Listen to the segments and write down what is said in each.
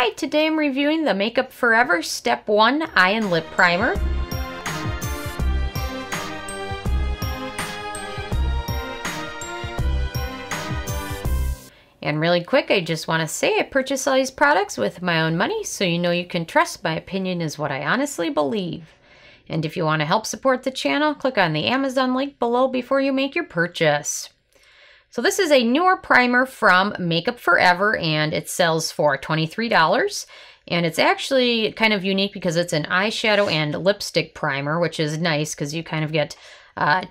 Hi, today I'm reviewing the Makeup Forever Step 1 Eye and Lip Primer. And really quick, I just want to say I purchased all these products with my own money, so you know you can trust my opinion is what I honestly believe. And if you want to help support the channel, click on the Amazon link below before you make your purchase. So this is a newer primer from Makeup Forever, and it sells for $23. And it's actually kind of unique because it's an eyeshadow and lipstick primer, which is nice because you kind of get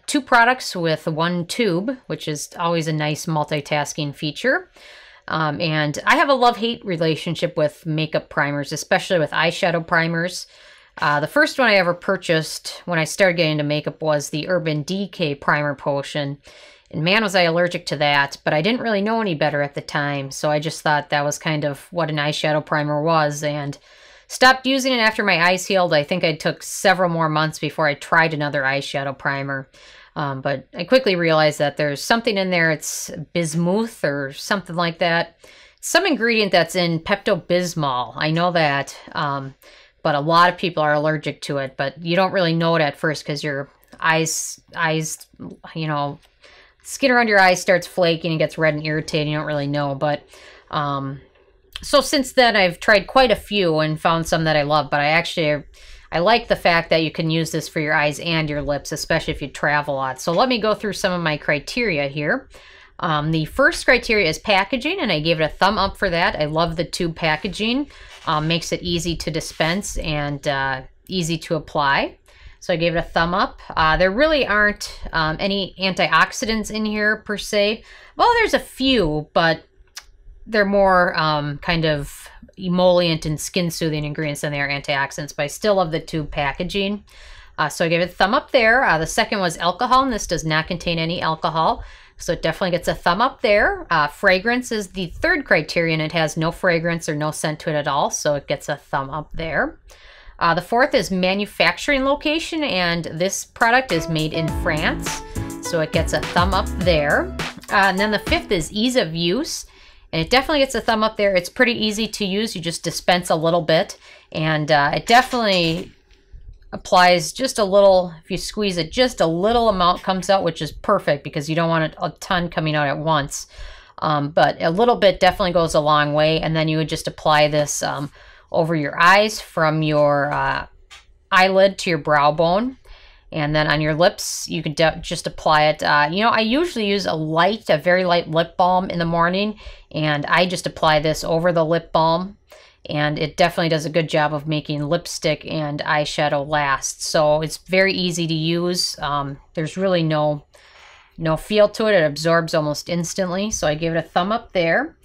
two products with one tube, which is always a nice multitasking feature. And I have a love-hate relationship with makeup primers, especially with eyeshadow primers. The first one I ever purchased when I started getting into makeup was the Urban Decay Primer Potion. And man, was I allergic to that, but I didn't really know any better at the time, so I just thought that was kind of what an eyeshadow primer was, and stopped using it after my eyes healed. I think I took several more months before I tried another eyeshadow primer. But I quickly realized that there's something in there, it's bismuth or something like that. Some ingredient that's in Pepto-Bismol, I know that, but a lot of people are allergic to it, but you don't really know it at first because your eyes, you know, skin around your eyes starts flaking and gets red and irritating. You don't really know, but so since then I've tried quite a few and found some that I love, but I like the fact that you can use this for your eyes and your lips, especially if you travel a lot. So let me go through some of my criteria here. The first criteria is packaging, and I gave it a thumb up for that. I love the tube packaging. Makes it easy to dispense and easy to apply. So I gave it a thumb up. There really aren't any antioxidants in here per se. Well, there's a few, but they're more kind of emollient and skin soothing ingredients than they are antioxidants, but I still love the tube packaging. So I gave it a thumb up there. The second was alcohol, and this does not contain any alcohol. So it definitely gets a thumb up there. Fragrance is the third criterion. It has no fragrance or no scent to it at all, so it gets a thumb up there. The fourth is manufacturing location, and this product is made in France, so it gets a thumb up there. And then the fifth is ease of use, and it definitely gets a thumb up there. It's pretty easy to use. You just dispense a little bit, and it definitely applies just a little. If you squeeze it, just a little amount comes out, which is perfect because you don't want a ton coming out at once. But a little bit definitely goes a long way, and then you would just apply this over your eyes from your eyelid to your brow bone. And then on your lips, you could just apply it. You know, I usually use a very light lip balm in the morning, and I just apply this over the lip balm. And it definitely does a good job of making lipstick and eyeshadow last. So it's very easy to use. There's really no feel to it. It absorbs almost instantly. So I gave it a thumb up there.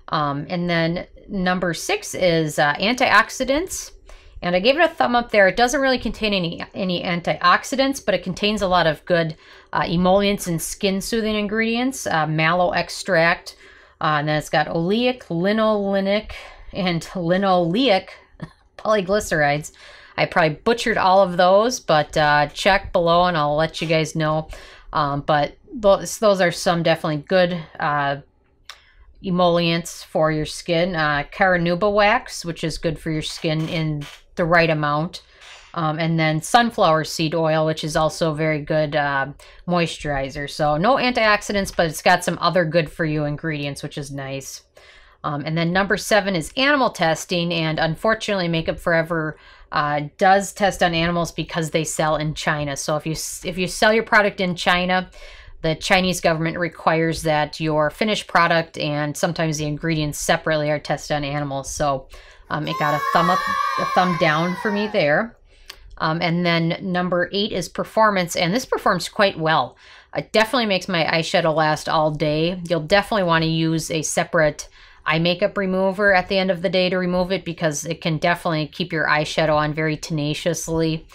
And then number 6 is antioxidants, and I gave it a thumb up there. It doesn't really contain any antioxidants, but it contains a lot of good emollients and skin soothing ingredients. Mallow extract, and then it's got oleic, linolenic, and linoleic polyglycerides. I probably butchered all of those, but check below and I'll let you guys know. But those are some definitely good emollients for your skin. Carnauba wax, which is good for your skin in the right amount. And then sunflower seed oil, which is also very good moisturizer. So no antioxidants, but it's got some other good for you ingredients, which is nice. And then number 7 is animal testing, and unfortunately Makeup Forever does test on animals because they sell in China. So if you sell your product in China, the Chinese government requires that your finished product and sometimes the ingredients separately are tested on animals. So it got a thumb up, a thumb down for me there. And then number 8 is performance, and this performs quite well. It definitely makes my eyeshadow last all day. You'll definitely want to use a separate eye makeup remover at the end of the day to remove it because it can definitely keep your eyeshadow on very tenaciously.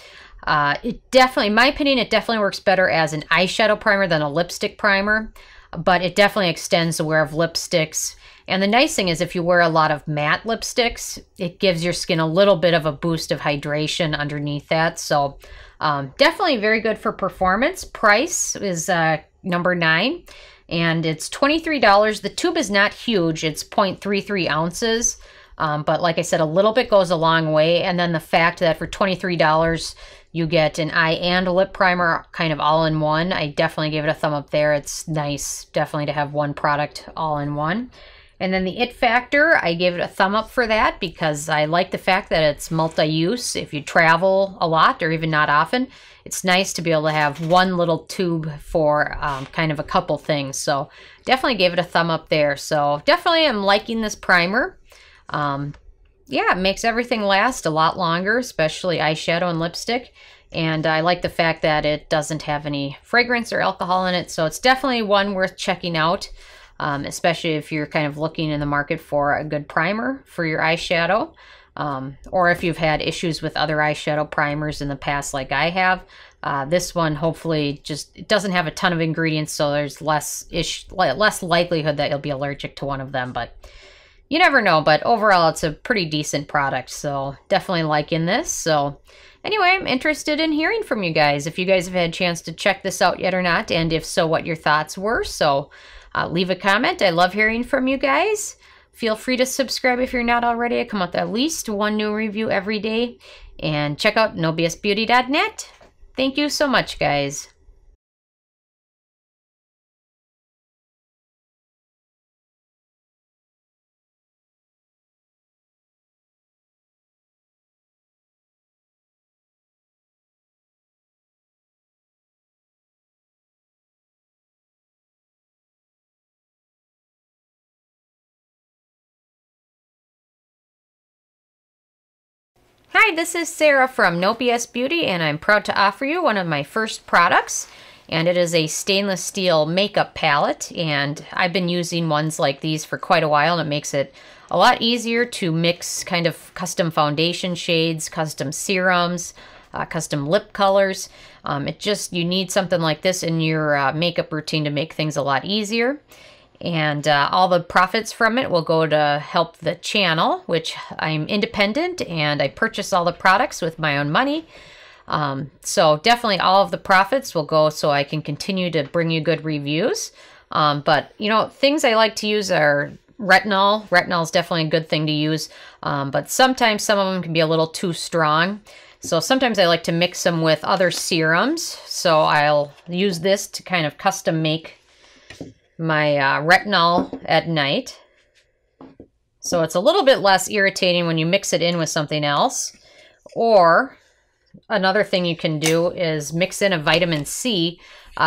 It definitely, in my opinion, it definitely works better as an eyeshadow primer than a lipstick primer, but it definitely extends the wear of lipsticks. And the nice thing is if you wear a lot of matte lipsticks, it gives your skin a little bit of a boost of hydration underneath that. So definitely very good for performance. Price is number 9. and it's $23. The tube is not huge. It's 0.33 ounces, But like I said, a little bit goes a long way. And then the fact that for $23, you get an eye and a lip primer kind of all in one. I definitely give it a thumb up there. It's nice, definitely, to have one product all in one. And then the It Factor, I give it a thumb up for that because I like the fact that it's multi-use. If you travel a lot or even not often, it's nice to be able to have one little tube for kind of a couple things. So definitely gave it a thumb up there. So definitely I'm liking this primer. Yeah, it makes everything last a lot longer, especially eyeshadow and lipstick. And I like the fact that it doesn't have any fragrance or alcohol in it. So it's definitely one worth checking out. Especially if you're kind of looking in the market for a good primer for your eyeshadow, or if you've had issues with other eyeshadow primers in the past like I have. This one hopefully it doesn't have a ton of ingredients, so there's less likelihood that you'll be allergic to one of them, but you never know. But overall, it's a pretty decent product, so definitely liking this. So anyway, I'm interested in hearing from you guys, if you guys have had a chance to check this out yet or not, and if so, what your thoughts were. So leave a comment. I love hearing from you guys. Feel free to subscribe if you're not already. I come out with at least one new review every day. And check out nobsbeauty.net. Thank you so much, guys. Hi, this is Sarah from No BS Beauty, and I'm proud to offer you one of my first products, and it is a stainless steel makeup palette. And I've been using ones like these for quite a while, and it makes it a lot easier to mix kind of custom foundation shades, custom serums, custom lip colors. You need something like this in your makeup routine to make things a lot easier. And all the profits from it will go to help the channel, which I'm independent and I purchase all the products with my own money. So definitely all of the profits will go so I can continue to bring you good reviews. But, you know, things I like to use are retinol. Retinol is definitely a good thing to use, but sometimes some of them can be a little too strong. So sometimes I like to mix them with other serums. So I'll use this to kind of custom make my retinol at night. So it's a little bit less irritating when you mix it in with something else. Or another thing you can do is mix in a vitamin C.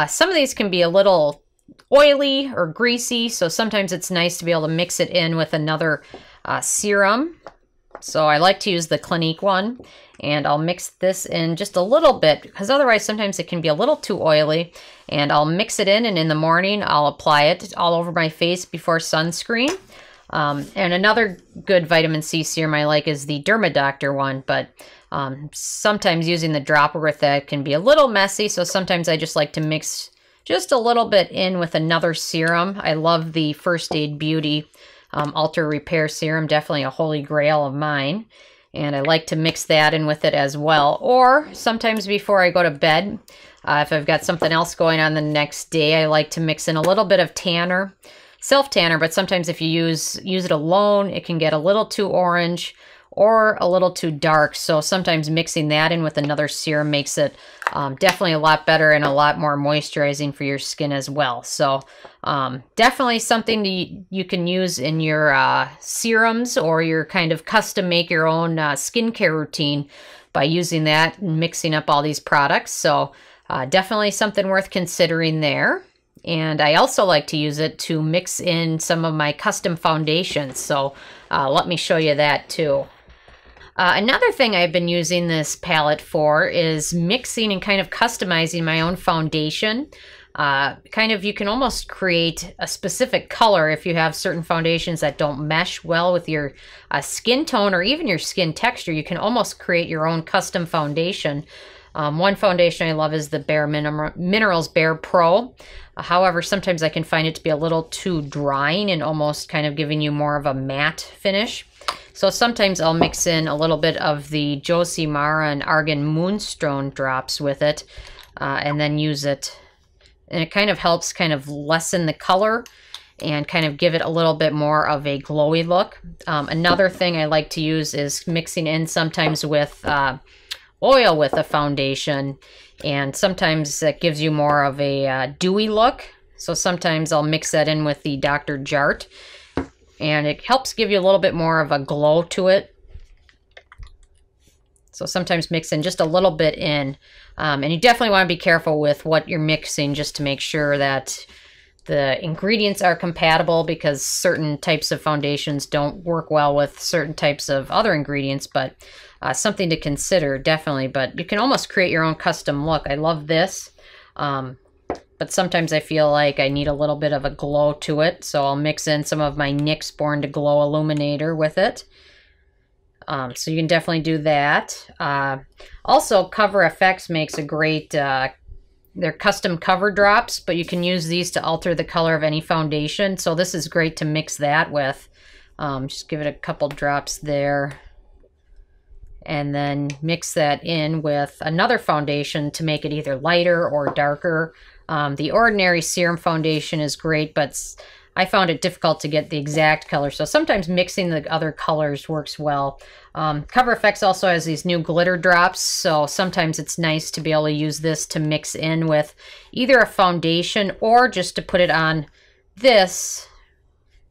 Some of these can be a little oily or greasy, so sometimes it's nice to be able to mix it in with another serum. So I like to use the Clinique one, and I'll mix this in just a little bit because otherwise sometimes it can be a little too oily. And I'll mix it in, and in the morning I'll apply it all over my face before sunscreen. And another good vitamin C serum I like is the Dermadoctor one, but sometimes using the dropper with that can be a little messy, so sometimes I just like to mix just a little bit in with another serum. I love the First Aid Beauty Ultra Repair Serum, definitely a holy grail of mine. And I like to mix that in with it as well. Or sometimes before I go to bed, if I've got something else going on the next day, I like to mix in a little bit of tanner, self-tanner, but sometimes if you use it alone, it can get a little too orange or a little too dark. So sometimes mixing that in with another serum makes it definitely a lot better and a lot more moisturizing for your skin as well. So definitely something you can use in your serums or your kind of custom make your own skincare routine by using that and mixing up all these products. So definitely something worth considering there. And I also like to use it to mix in some of my custom foundations. So let me show you that too. Another thing I've been using this palette for is mixing and kind of customizing my own foundation. You can almost create a specific color if you have certain foundations that don't mesh well with your skin tone or even your skin texture. You can almost create your own custom foundation. One foundation I love is the Bare Minerals Bare Pro. However, sometimes I can find it to be a little too drying and almost kind of giving you more of a matte finish. So sometimes I'll mix in a little bit of the Josie Mara and Argan Moonstone drops with it and then use it. And it kind of helps kind of lessen the color and kind of give it a little bit more of a glowy look. Another thing I like to use is mixing in sometimes with oil with a foundation, and sometimes that gives you more of a dewy look. So sometimes I'll mix that in with the Dr. Jart, and it helps give you a little bit more of a glow to it. So sometimes mix in just a little bit in, and you definitely want to be careful with what you're mixing just to make sure that the ingredients are compatible, because certain types of foundations don't work well with certain types of other ingredients, but something to consider, definitely. But you can almost create your own custom look. I love this, but sometimes I feel like I need a little bit of a glow to it, so I'll mix in some of my NYX Born to Glow Illuminator with it. So you can definitely do that. Also, Cover FX makes a great, they're custom cover drops, but you can use these to alter the color of any foundation. So this is great to mix that with. Just give it a couple drops there. And then mix that in with another foundation to make it either lighter or darker. The Ordinary Serum Foundation is great, but I found it difficult to get the exact color. So sometimes mixing the other colors works well. Cover FX also has these new glitter drops, so sometimes it's nice to be able to use this to mix in with either a foundation or just to put it on this,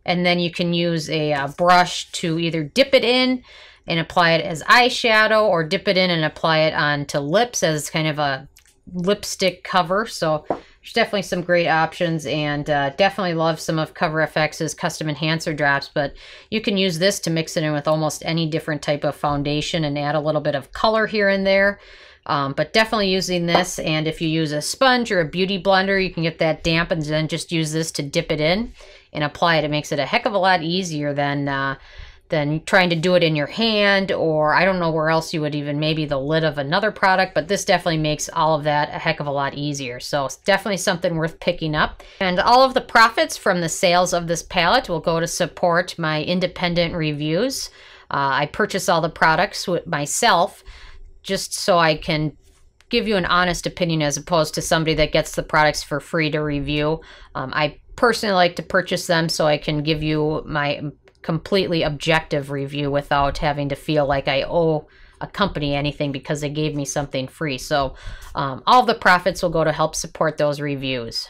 and then you can use a brush to either dip it in and apply it as eyeshadow, or dip it in and apply it onto lips as kind of a lipstick cover. So there's definitely some great options, and definitely love some of Cover FX's custom enhancer drops, but you can use this to mix it in with almost any different type of foundation and add a little bit of color here and there. But definitely using this, and if you use a sponge or a beauty blender, you can get that damp and then just use this to dip it in and apply it. It makes it a heck of a lot easier than trying to do it in your hand, or I don't know where else you would even, maybe the lid of another product, but this definitely makes all of that a heck of a lot easier. So it's definitely something worth picking up. And all of the profits from the sales of this palette will go to support my independent reviews. I purchase all the products myself just so I can give you an honest opinion as opposed to somebody that gets the products for free to review. I personally like to purchase them so I can give you my completely objective review without having to feel like I owe a company anything because they gave me something free. So all the profits will go to help support those reviews.